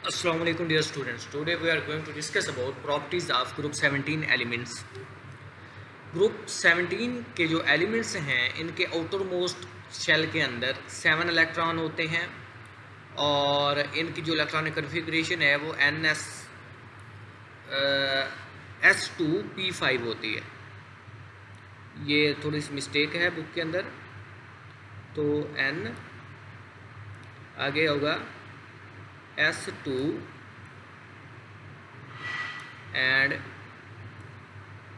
Assalamu alaikum dear students. Today we are going to discuss about properties of group 17 elements. Group 17 के जो elements हैं इनके outer most shell के अंदर 7 electron होते हैं और इनकी जो इलेक्ट्रॉनिक कन्फिग्रेशन है वो S2P5 होती है। ये थोड़ी सी मिस्टेक है बुक के अंदर, तो N आगे होगा S2 एंड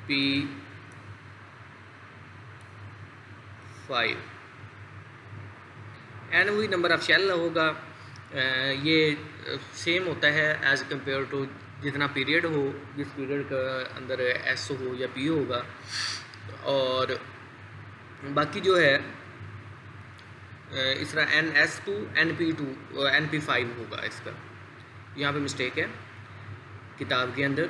P5 एन वही नंबर ऑफ शेल होगा। ये सेम होता है एज कम्पेयर टू जितना पीरियड हो, जिस पीरियड का अंदर S हो या P होगा। और बाकी जो है इस तरह NS2 NP2 NP5 होगा। इसका यहाँ पे मिस्टेक है किताब के अंदर।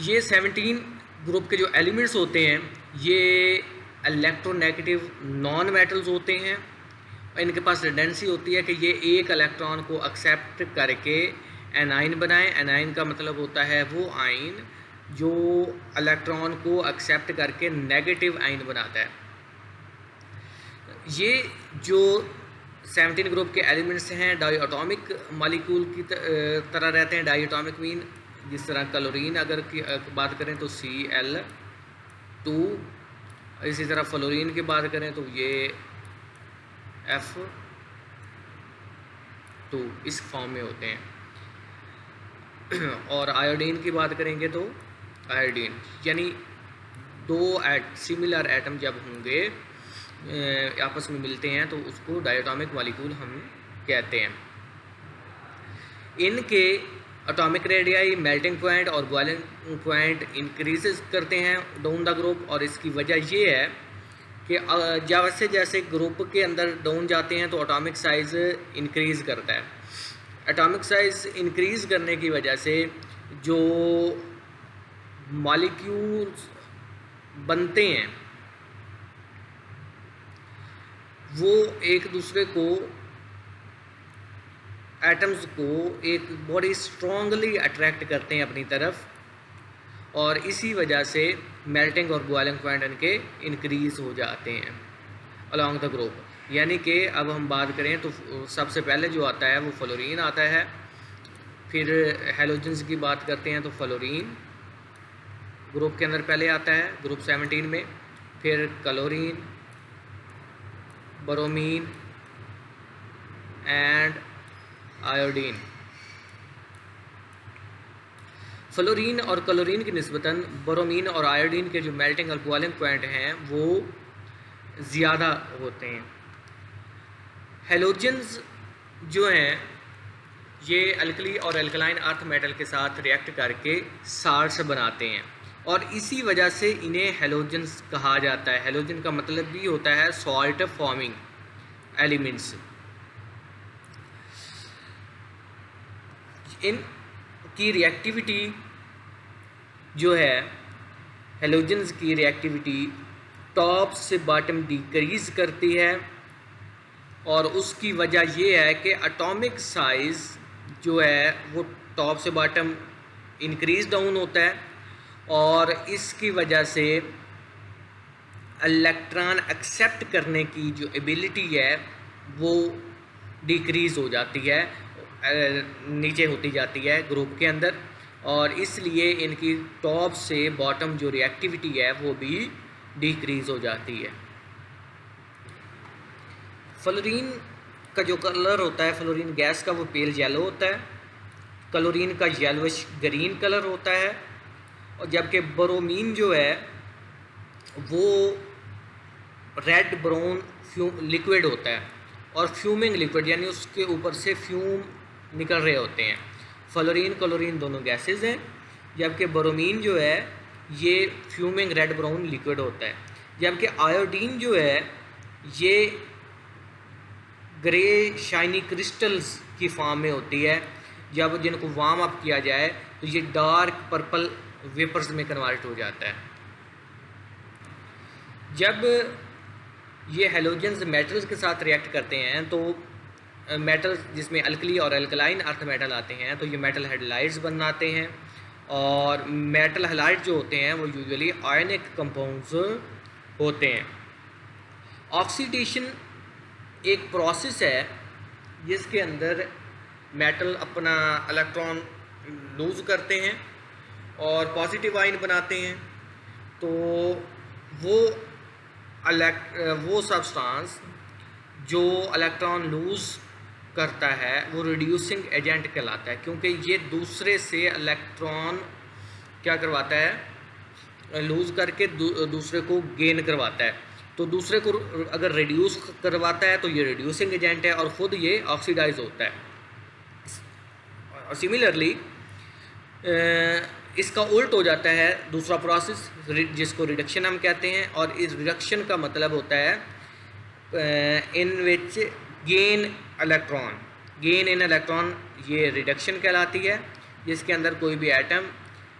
ये 17 ग्रुप के जो एलिमेंट्स होते हैं ये इलेक्ट्रोनेगेटिव नॉन मेटल्स होते हैं। इनके पास टेंडेंसी होती है कि ये एक इलेक्ट्रॉन को एक्सेप्ट करके एनाइन बनाएं। एनाइन का मतलब होता है वो आइन जो इलेक्ट्रॉन को एक्सेप्ट करके नेगेटिव आइन बनाता है। ये जो 17 ग्रुप के एलिमेंट्स हैं डाईएटॉमिक मॉलिक्यूल की तरह रहते हैं। डाईएटॉमिक मीन जिस तरह क्लोरीन अगर की बात करें तो Cl2, इसी तरह फ्लोरीन की बात करें तो ये F2 इस फॉर्म में होते हैं। और आयोडीन की बात करेंगे तो आयोडीन, यानी दो सिमिलर एटम जब होंगे आपस में मिलते हैं तो उसको डायटोमिक मॉलिक्यूल हम कहते हैं। इनके एटॉमिक रेडियाई, मेल्टिंग पॉइंट और बॉइलिंग पॉइंट इंक्रीजेस करते हैं डाउन द ग्रुप। और इसकी वजह ये है कि जैसे जैसे ग्रुप के अंदर डाउन जाते हैं तो एटॉमिक साइज़ इंक्रीज़ करता है। एटॉमिक साइज़ इंक्रीज़ करने की वजह से जो मॉलिक्यूल्स बनते हैं वो एक दूसरे को, एटम्स को एक बड़ी स्ट्रांगली अट्रैक्ट करते हैं अपनी तरफ, और इसी वजह से मेल्टिंग और बॉइलिंग पॉइंट इनके इंक्रीज़ हो जाते हैं अलॉन्ग द ग्रुप। यानी कि अब हम बात करें तो सबसे पहले जो आता है वो फ्लोरीन आता है। फिर हेलोजन्स की बात करते हैं तो फ्लोरीन ग्रुप के अंदर पहले आता है ग्रुप 17 में। फिर chlorine, bromine and iodine. Fluorine और क्लोरीन की निस्बतन ब्रोमीन और आयोडीन के जो मेल्टिंग और बॉइलिंग पॉइंट हैं वो ज़्यादा होते हैं। हेलोजन्स जो हैं ये अल्कली और अल्कलाइन अर्थ मेटल के साथ रिएक्ट करके साल्ट्स बनाते हैं और इसी वजह से इन्हें हेलोजन्स कहा जाता है। हेलोजन का मतलब भी होता है सॉल्ट फॉर्मिंग एलिमेंट्स। इनकी रिएक्टिविटी जो है, हेलोजन्स की रिएक्टिविटी टॉप से बॉटम डिक्रीज़ करती है और उसकी वजह ये है कि एटॉमिक साइज़ जो है वो टॉप से बॉटम इंक्रीज डाउन होता है और इसकी वजह से इलेक्ट्रॉन एक्सेप्ट करने की जो एबिलिटी है वो डिक्रीज़ हो जाती है, नीचे होती जाती है ग्रुप के अंदर, और इसलिए इनकी टॉप से बॉटम जो रिएक्टिविटी है वो भी डिक्रीज़ हो जाती है। फ्लोरीन का जो कलर होता है, फ्लोरीन गैस का, वो पेल येलो होता है। क्लोरीन का येलोइश ग्रीन कलर होता है। और जबकि ब्रोमीन जो है वो रेड ब्राउन लिक्विड होता है और फ्यूमिंग लिक्विड, यानी उसके ऊपर से फ्यूम निकल रहे होते हैं। फ्लोरीन क्लोरीन दोनों गैसेस हैं, जबकि ब्रोमीन जो है ये फ्यूमिंग रेड ब्राउन लिक्विड होता है। जबकि आयोडीन जो है ये ग्रे शाइनी क्रिस्टल्स की फॉर्म में होती है। जब जिनको वार्म अप किया जाए तो ये डार्क पर्पल वेपर्स में कन्वर्ट हो जाता है। जब ये हेलोजन्स मेटल्स के साथ रिएक्ट करते हैं तो मेटल जिसमें अल्कली और अल्कलाइन अर्थ मेटल आते हैं, तो ये मेटल हैलाइड्स बनाते हैं। और मेटल हैलाइड जो होते हैं वो यूजुअली आयनिक कंपाउंड्स होते हैं। ऑक्सीडेशन एक प्रोसेस है जिसके अंदर मेटल अपना इलेक्ट्रॉन लूज़ करते हैं और पॉजिटिव आयन बनाते हैं। तो वो सब्सटेंस जो इलेक्ट्रॉन लूज़ करता है वो रिड्यूसिंग एजेंट कहलाता है, क्योंकि ये दूसरे से इलेक्ट्रॉन क्या करवाता है, लूज़ करके दूसरे को गेन करवाता है। तो दूसरे को अगर रिड्यूस करवाता है तो ये रिड्यूसिंग एजेंट है और ख़ुद ये ऑक्सीडाइज होता है। सिमिलरली इसका उल्ट हो जाता है दूसरा प्रोसेस जिसको रिडक्शन हम कहते हैं, और इस रिडक्शन का मतलब होता है इन विच गेन इन इलेक्ट्रॉन, ये रिडक्शन कहलाती है, जिसके अंदर कोई भी एटम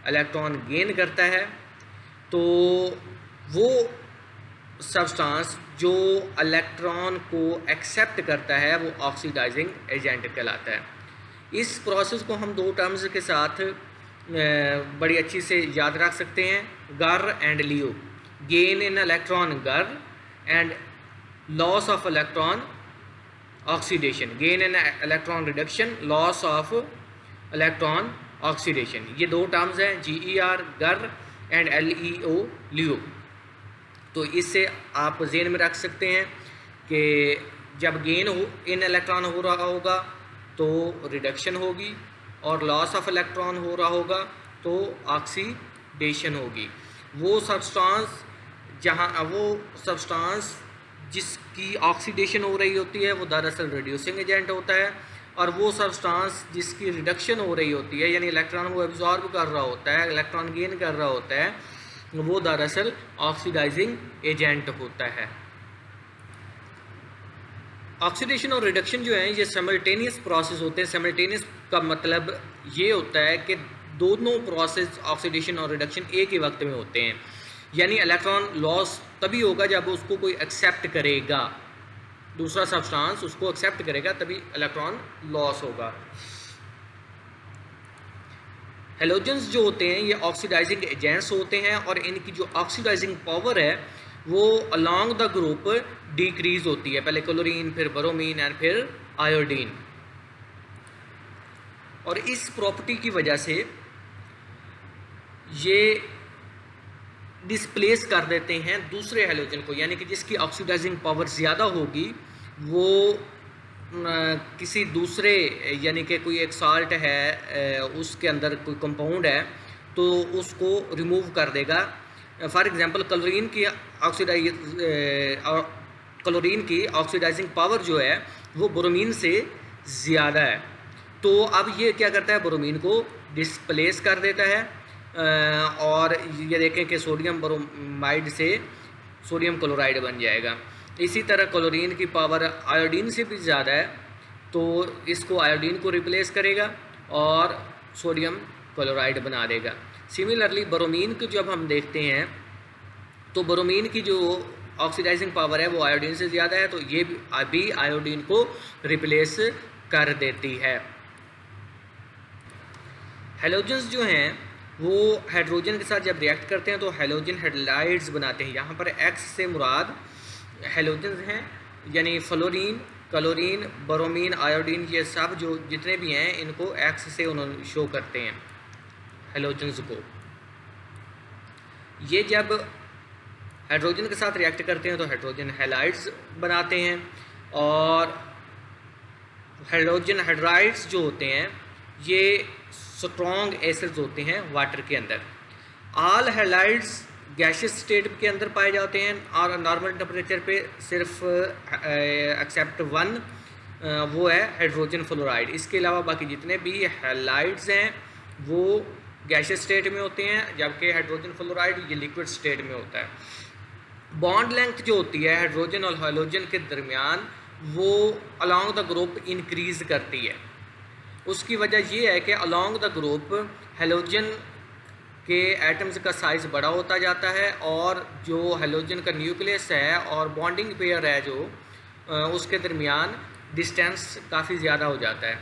इलेक्ट्रॉन गेन करता है तो वो सब्सटेंस जो इलेक्ट्रॉन को एक्सेप्ट करता है वो ऑक्सीडाइजिंग एजेंट कहलाता है। इस प्रोसेस को हम दो टर्म्स के साथ बड़ी अच्छी से याद रख सकते हैं, GER and LEO. Gain in electron GER and loss of electron oxidation, gain in electron reduction, loss of electron oxidation. ये दो टर्म्स हैं, GER गर एंड LEO लियो। तो इससे आप जेहन में रख सकते हैं कि जब गेन इन इलेक्ट्रॉन हो रहा होगा तो रिडक्शन होगी, और लॉस ऑफ इलेक्ट्रॉन हो रहा होगा तो ऑक्सीडेशन होगी। वो सब्सटेंस जिसकी ऑक्सीडेशन हो रही होती है वो दरअसल रिड्यूसिंग एजेंट होता है, और वो सब्सटेंस जिसकी रिडक्शन हो रही होती है यानी इलेक्ट्रॉन वो एब्जॉर्ब कर रहा होता है, इलेक्ट्रॉन गेन कर रहा होता है, वो दरअसल ऑक्सीडाइजिंग एजेंट होता है। ऑक्सीडेशन और रिडक्शन जो है ये सिमल्टेनियस प्रोसेस होते हैं। सिमल्टेनियस का मतलब ये होता है कि दोनों प्रोसेस ऑक्सीडेशन और रिडक्शन एक ही वक्त में होते हैं, यानी इलेक्ट्रॉन लॉस तभी होगा जब उसको कोई एक्सेप्ट करेगा, दूसरा सब्सटेंस उसको एक्सेप्ट करेगा तभी इलेक्ट्रॉन लॉस होगा। हेलोजेंस जो होते हैं ये ऑक्सीडाइजिंग एजेंट्स होते हैं, और इनकी जो ऑक्सीडाइजिंग पावर है वो अलोंग द ग्रुप डिक्रीज होती है, पहले क्लोरीन फिर ब्रोमीन एंड फिर आयोडीन। और इस प्रॉपर्टी की वजह से ये डिस्प्लेस कर देते हैं दूसरे हेलोजन को, यानी कि जिसकी ऑक्सीडाइजिंग पावर ज़्यादा होगी वो किसी दूसरे, यानी कि कोई एक साल्ट है उसके अंदर कोई कंपाउंड है तो उसको रिमूव कर देगा। फॉर एग्जांपल क्लोरीन की ऑक्सीडाइजिंग पावर जो है वो ब्रोमीन से ज़्यादा है, तो अब ये क्या करता है, ब्रोमीन को डिस्प्लेस कर देता है, और ये देखें कि सोडियम ब्रोमाइड से सोडियम क्लोराइड बन जाएगा। इसी तरह क्लोरीन की पावर आयोडीन से भी ज़्यादा है तो इसको आयोडीन को रिप्लेस करेगा और सोडियम क्लोराइड बना देगा। सिमिलरली ब्रोमीन को जब हम देखते हैं तो ब्रोमीन की जो ऑक्सीडाइजिंग पावर है वो आयोडीन से ज़्यादा है, तो ये भी आयोडीन को रिप्लेस कर देती है। हेलोजेंस जो हैं वो हाइड्रोजन के साथ जब रिएक्ट करते हैं तो हेलोजन हैलाइड्स बनाते हैं। यहाँ पर एक्स से मुराद हेलोजेंस हैं, यानी फ्लोरीन, क्लोरीन, ब्रोमीन, आयोडीन, ये सब जो जितने भी हैं इनको एक्स से उन्होंने शो करते हैं हेलोजेंस को। ये जब हाइड्रोजन के साथ रिएक्ट करते हैं तो हाइड्रोजन हैलाइड्स बनाते हैं, और हाइड्रोजन हाइड्राइड्स जो होते हैं ये स्ट्रॉन्ग एसिड्स होते हैं वाटर के अंदर। ऑल हैलाइड्स गैसियस स्टेट के अंदर पाए जाते हैं और नॉर्मल टेम्परेचर पे सिर्फ एक्सेप्ट वन वो है हाइड्रोजन फ्लोराइड। इसके अलावा बाकी जितने भी हैलाइड्स हैं वो गैसियस स्टेट में होते हैं, जबकि हाइड्रोजन फ्लोराइड ये लिक्विड स्टेट में होता है। बॉन्ड लेंथ जो होती है हाइड्रोजन और हाइड्रोजन के दरमियान वो अलोंग द ग्रुप इंक्रीज़ करती है। उसकी वजह ये है कि अलोंग द ग्रुप हेलोजन के एटम्स का साइज़ बड़ा होता जाता है, और जो हेलोजन का न्यूक्लियस है और बॉन्डिंग पेयर है जो उसके दरमियान डिस्टेंस काफ़ी ज़्यादा हो जाता है।